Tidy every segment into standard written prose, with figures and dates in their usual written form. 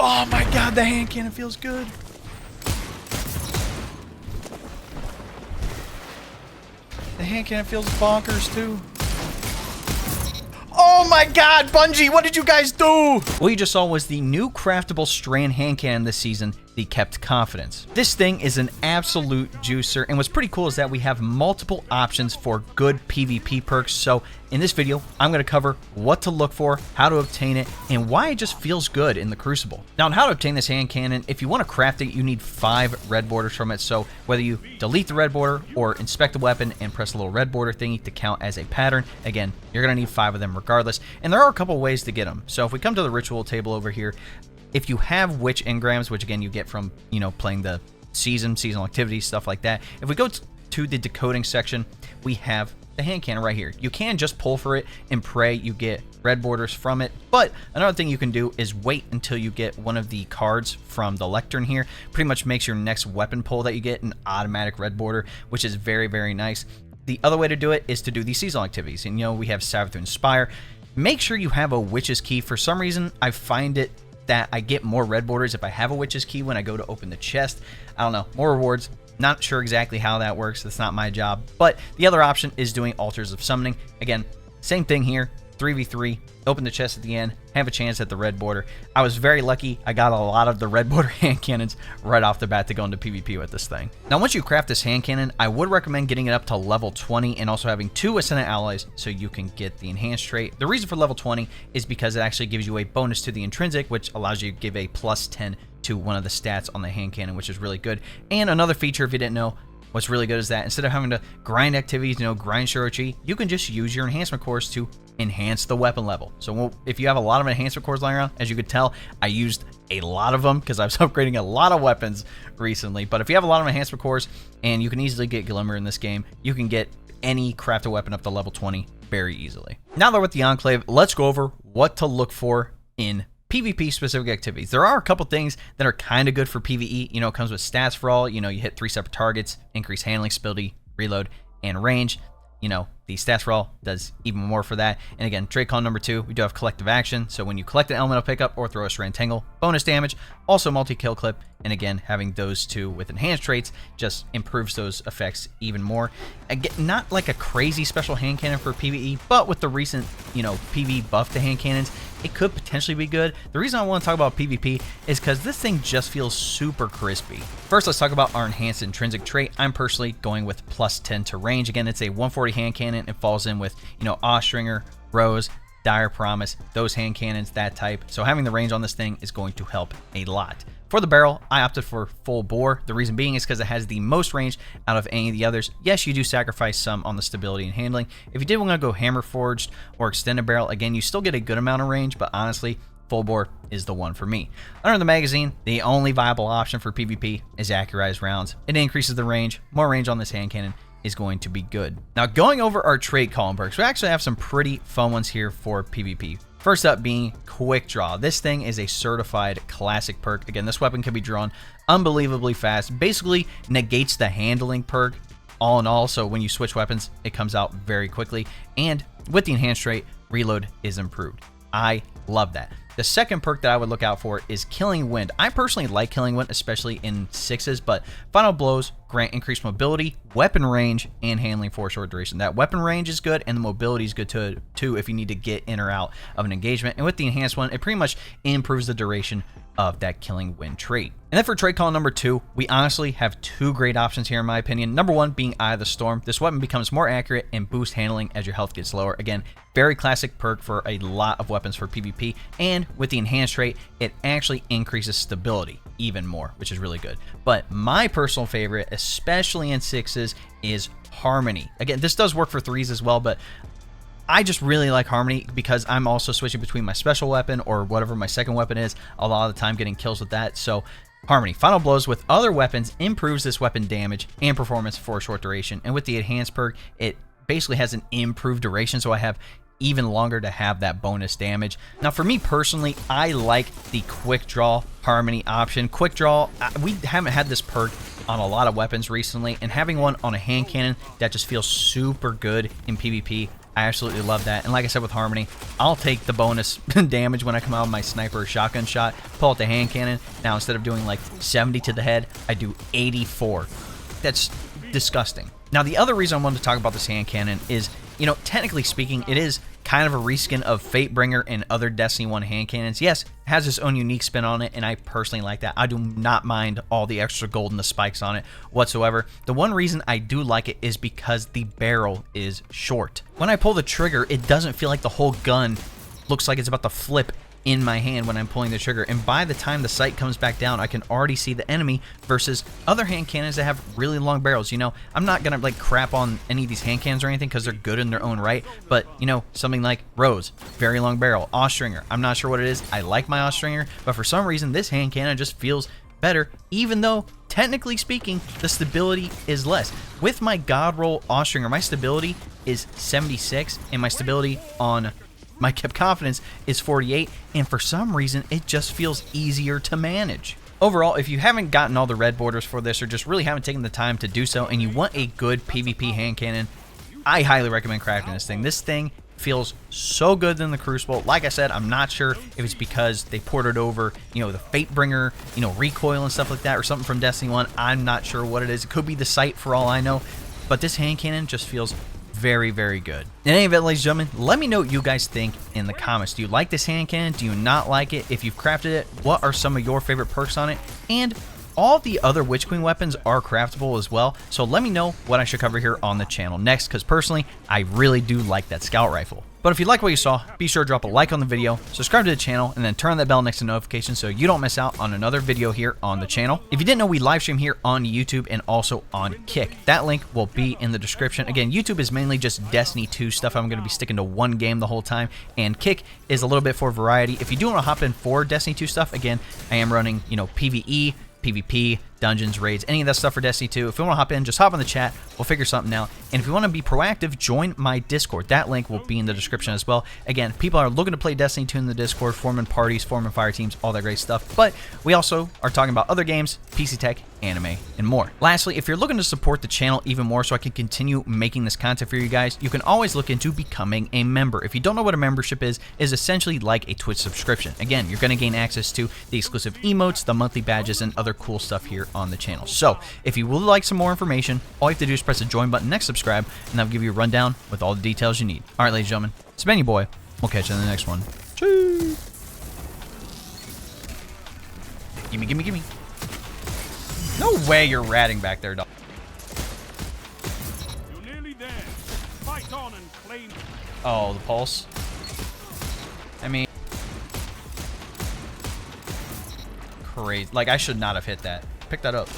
Oh my god, the hand cannon feels good. The hand cannon feels bonkers too. Oh my god, Bungie, what did you guys do? What you just saw was the new craftable Strand Hand Cannon this season, the Kept Confidence. This thing is an absolute juicer, and what's pretty cool is that we have multiple options for good PvP perks. So in this video, I'm going to cover what to look for, how to obtain it, and why it just feels good in the Crucible. Now, on how to obtain this hand cannon, if you want to craft it, you need 5 red borders from it. So whether you delete the red border or inspect the weapon and press the little red border thingy to count as a pattern, again, you're going to need 5 of them regardless. And there are a couple ways to get them. So if we come to the ritual table over here, if you have witch engrams, which again you get from, you know, playing the seasonal activities, stuff like that. If we go to the decoding section, we have the hand cannon right here. You can just pull for it and pray you get red borders from it. But another thing you can do is wait until you get one of the cards from the lectern here. Pretty much makes your next weapon pull that you get an automatic red border, which is very, very nice. The other way to do it is to do these seasonal activities. And you know, we have Sabbath to Inspire. Make sure you have a witch's key. For some reason, I find it that I get more red borders if I have a witch's key when I go to open the chest. I don't know, more rewards. Not sure exactly how that works. That's not my job. But the other option is doing altars of summoning. Again, same thing here. 3v3, open the chest at the end, have a chance at the red border. I was very lucky. I got a lot of the red border hand cannons right off the bat to go into PvP with this thing. Now, once you craft this hand cannon, I would recommend getting it up to level 20 and also having 2 Ascendant allies so you can get the enhanced trait. The reason for level 20 is because it actually gives you a bonus to the intrinsic, which allows you to give a plus 10 to one of the stats on the hand cannon, which is really good. And another feature, if you didn't know, what's really good is that instead of having to grind activities, you know, grind Shorochi, you can just use your enhancement cores to enhance the weapon level. So if you have a lot of enhancement cores lying around, as you could tell, I used a lot of them because I was upgrading a lot of weapons recently. But if you have a lot of enhancement cores, and you can easily get Glimmer in this game, you can get any crafted weapon up to level 20 very easily. Now that we're with the Enclave, let's go over what to look for in PvP specific activities. There are a couple things that are kind of good for PvE. You know, it comes with stats for all. You know, you hit 3 separate targets, increase handling, stability, reload, and range. You know, the stats for all does even more for that. And again, trade call number 2, we do have collective action. So when you collect an elemental pickup or throw a Strand Tangle, bonus damage, also multi-kill clip. And again, having those 2 with enhanced traits just improves those effects even more. Again, not like a crazy special hand cannon for PvE, but with the recent, you know, PvE buff to hand cannons, it could potentially be good. The reason I want to talk about PvP is because this thing just feels super crispy. First, let's talk about our enhanced intrinsic trait. I'm personally going with plus 10 to range. Again, it's a 140 hand cannon. It falls in with, you know, Ostringer, Rose, Dire Promise, those hand cannons, that type. So having the range on this thing is going to help a lot. For the barrel, I opted for full bore. The reason being is because it has the most range out of any of the others. Yes, you do sacrifice some on the stability and handling. If you did want to go hammer forged or extended barrel, again, you still get a good amount of range, but honestly, full bore is the one for me. Under the magazine, the only viable option for PvP is accurized rounds. It increases the range. More range on this hand cannon is going to be good. Now, going over our trade column perks, we actually have some pretty fun ones here for PvP. First up being Quick Draw. This thing is a certified classic perk. Again, this weapon can be drawn unbelievably fast. Basically negates the handling perk all in all. So when you switch weapons, it comes out very quickly. And with the enhanced trait, reload is improved. I love that. The second perk that I would look out for is Killing Wind. I personally like Killing Wind, especially in 6s, but Final Blows grant increased mobility, weapon range, and handling for a short duration. That weapon range is good, and the mobility is good too if you need to get in or out of an engagement. And with the enhanced one, it pretty much improves the duration of that Killing Wind trait. And then for trade call number 2, we honestly have 2 great options here in my opinion. Number 1 being Eye of the Storm. This weapon becomes more accurate and boosts handling as your health gets lower. Again, very classic perk for a lot of weapons for PvP. And with the enhanced trait, it actually increases stability even more, which is really good. But my personal favorite, especially in 6s, is Harmony. Again, this does work for 3s as well, but I just really like Harmony because I'm also switching between my special weapon or whatever my second weapon is a lot of the time, getting kills with that. So Harmony, Final Blows with other weapons improves this weapon damage and performance for a short duration. And with the enhanced perk, it basically has an improved duration, so I have even longer to have that bonus damage. Now for me personally, I like the Quick Draw Harmony option. Quick Draw, we haven't had this perk on a lot of weapons recently, and having one on a hand cannon that just feels super good in PvP, I absolutely love that. And like I said with Harmony, I'll take the bonus damage when I come out with my sniper or shotgun shot, pull out the hand cannon. Now instead of doing like 70 to the head, I do 84. That's disgusting. Now the other reason I wanted to talk about this hand cannon is, you know, technically speaking, it is kind of a reskin of Fatebringer and other Destiny 1 hand cannons. Yes, it has its own unique spin on it, and I personally like that. I do not mind all the extra gold and the spikes on it whatsoever. The one reason I do like it is because the barrel is short. When I pull the trigger, it doesn't feel like the whole gun looks like it's about to flip in my hand when I'm pulling the trigger, and by the time the sight comes back down, I can already see the enemy versus other hand cannons that have really long barrels. You know, I'm not gonna like crap on any of these hand cannons or anything because they're good in their own right, but you know, something like Rose, very long barrel. Austringer, I'm not sure what it is. I like my Austringer, but for some reason this hand cannon just feels better, even though technically speaking the stability is less. With my God Roll Austringer, my stability is 76, and my stability on my kept confidence is 48, and for some reason it just feels easier to manage. Overall, if you haven't gotten all the red borders for this or just really haven't taken the time to do so and you want a good PvP hand cannon, I highly recommend crafting this thing. This thing feels so good in the Crucible. Like I said, I'm not sure if it's because they ported over, you know, the Fatebringer, you know, recoil and stuff like that, or something from Destiny 1. I'm not sure what it is. It could be the sight for all I know, but this hand cannon just feels very, very good. In any event, ladies and gentlemen, let me know what you guys think in the comments. Do you like this hand cannon? Do you not like it? If you've crafted it, what are some of your favorite perks on it? And all the other Witch Queen weapons are craftable as well, so let me know what I should cover here on the channel next, because personally, I really do like that scout rifle. But if you like what you saw, be sure to drop a like on the video, subscribe to the channel, and then turn on that bell next to notifications so you don't miss out on another video here on the channel. If you didn't know, we live stream here on YouTube and also on Kick. That link will be in the description. Again, YouTube is mainly just Destiny 2 stuff. I'm going to be sticking to one game the whole time, and Kick is a little bit for variety. If you do want to hop in for Destiny 2 stuff, again, I am running, you know, PvE, PvP, dungeons, raids, any of that stuff for Destiny 2. If you want to hop in, just hop in the chat. We'll figure something out. And if you want to be proactive, join my Discord. That link will be in the description as well. Again, people are looking to play Destiny 2 in the Discord, forming parties, forming fire teams, all that great stuff. But we also are talking about other games, PC tech, anime, and more. Lastly, if you're looking to support the channel even more so I can continue making this content for you guys, you can always look into becoming a member. If you don't know what a membership is essentially like a Twitch subscription. Again, you're going to gain access to the exclusive emotes, the monthly badges, and other cool stuff here on the channel. So, if you would like some more information, all you have to do is press the join button next subscribe, and that'll give you a rundown with all the details you need. Alright, ladies and gentlemen, it's been your boy. We'll catch you in the next one. Cheers! Gimme, gimme, gimme. No way you're ratting back there, dog. You're nearly there. Fight on and claim. Oh, the pulse. I mean, crazy. Like, I should not have hit that. Pick that up.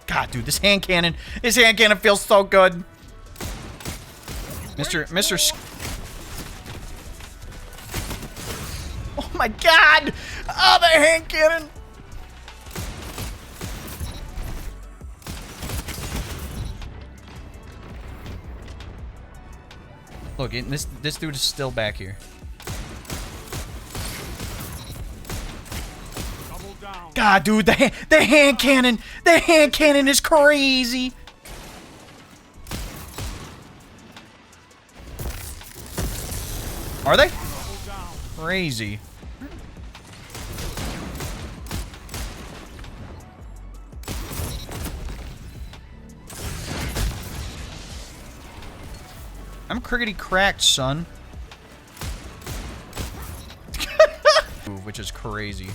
God, dude, this hand cannon feels so good. Mr. Oh my God! Oh, the hand cannon! Look, this dude is still back here. God, dude, the hand cannon is crazy. Are they? Crazy. I'm crickety cracked, son. Which is crazy.